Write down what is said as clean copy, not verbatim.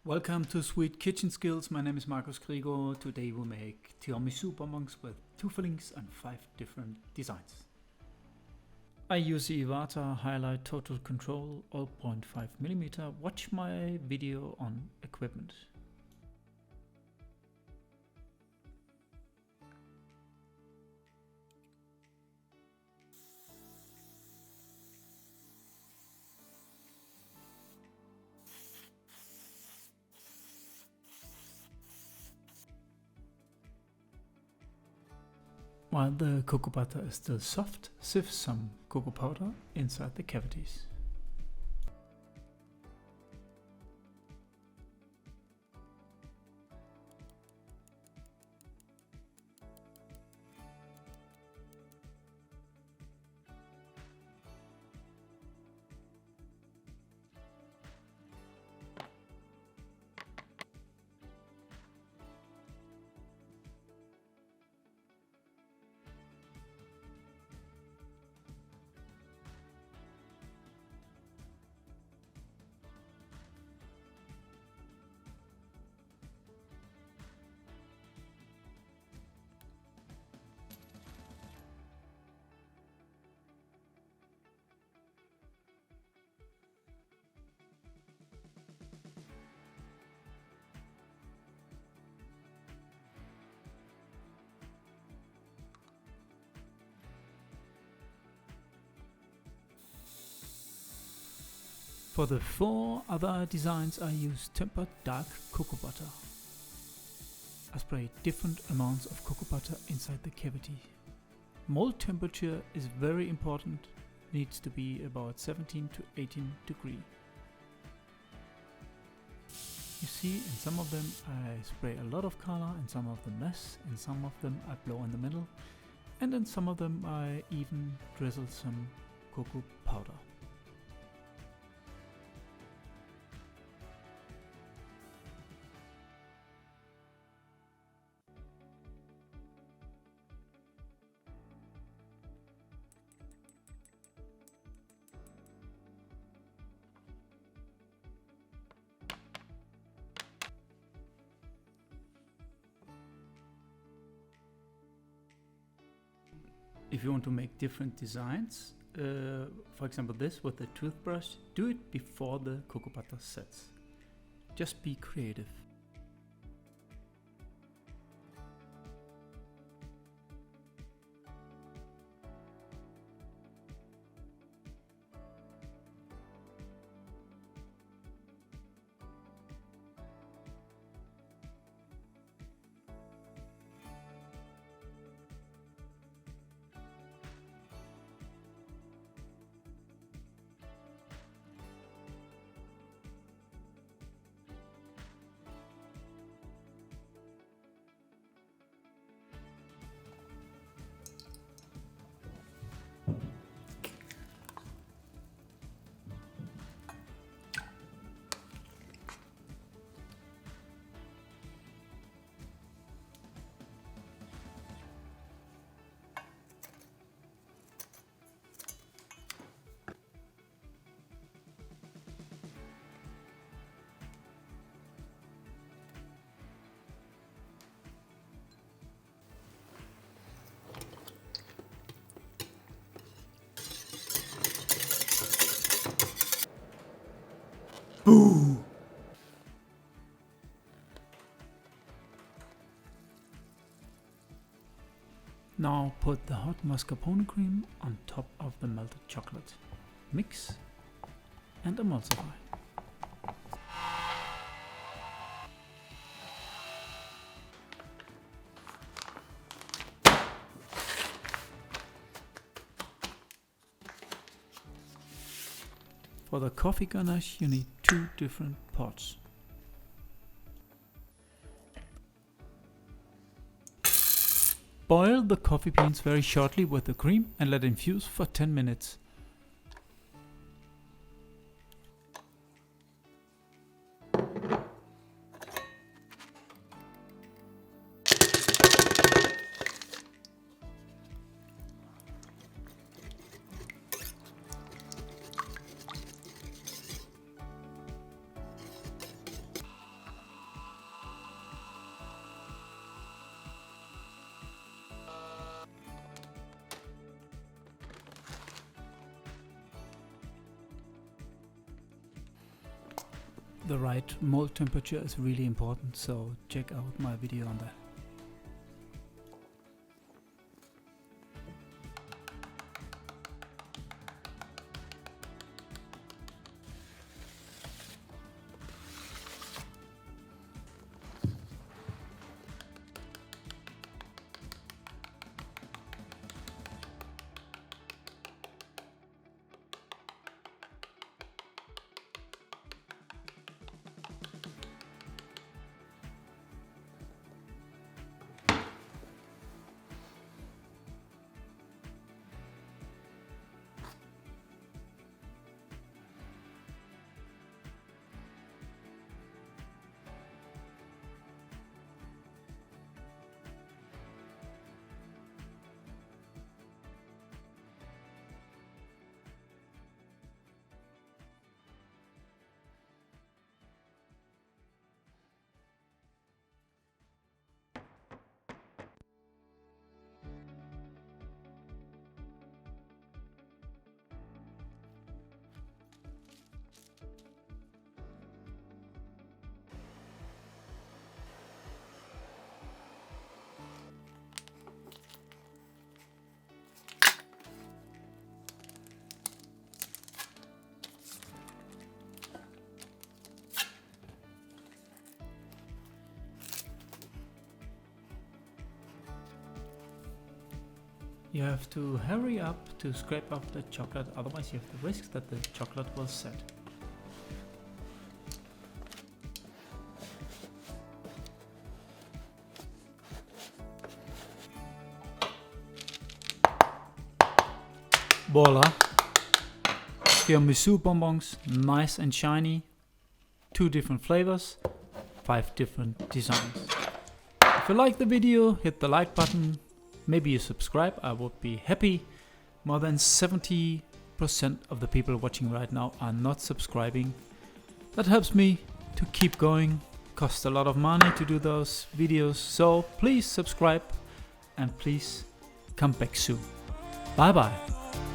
Welcome to Sweet Kitchen Skills. My name is Marcus Grigo. Today we make tiramisu bonbons with 2 fillings and 5 different designs. I use the Iwata Highlight Total Control 0.5mm. Watch my video on equipment. While the cocoa butter is still soft, sieve some cocoa powder inside the cavities. For the 4 other designs I use tempered dark cocoa butter. I spray different amounts of cocoa butter inside the cavity. Mold temperature is very important, needs to be about 17 to 18 degrees. You see, in some of them I spray a lot of color, in some of them less, in some of them I blow in the middle, and in some of them I even drizzle some cocoa powder. If you want to make different designs, for example this with the toothbrush, do it before the cocoa butter sets. Just be creative. Boo! Now put the hot mascarpone cream on top of the melted chocolate. Mix and emulsify. For the coffee ganache you need 2 different pots. Boil the coffee beans very shortly with the cream and let infuse for 10 minutes. the right mold temperature is really important, so check out my video on that. You have to hurry up to scrape up the chocolate, otherwise you have the risk that the chocolate will set. Voila! Tiramisu bonbons, nice and shiny, 2 different flavors, 5 different designs. If you like the video, hit the like button. Maybe you subscribe, I would be happy. More than 70% of the people watching right now are not subscribing. That helps me to keep going. Costs a lot of money to do those videos, so please subscribe and please come back soon. Bye bye.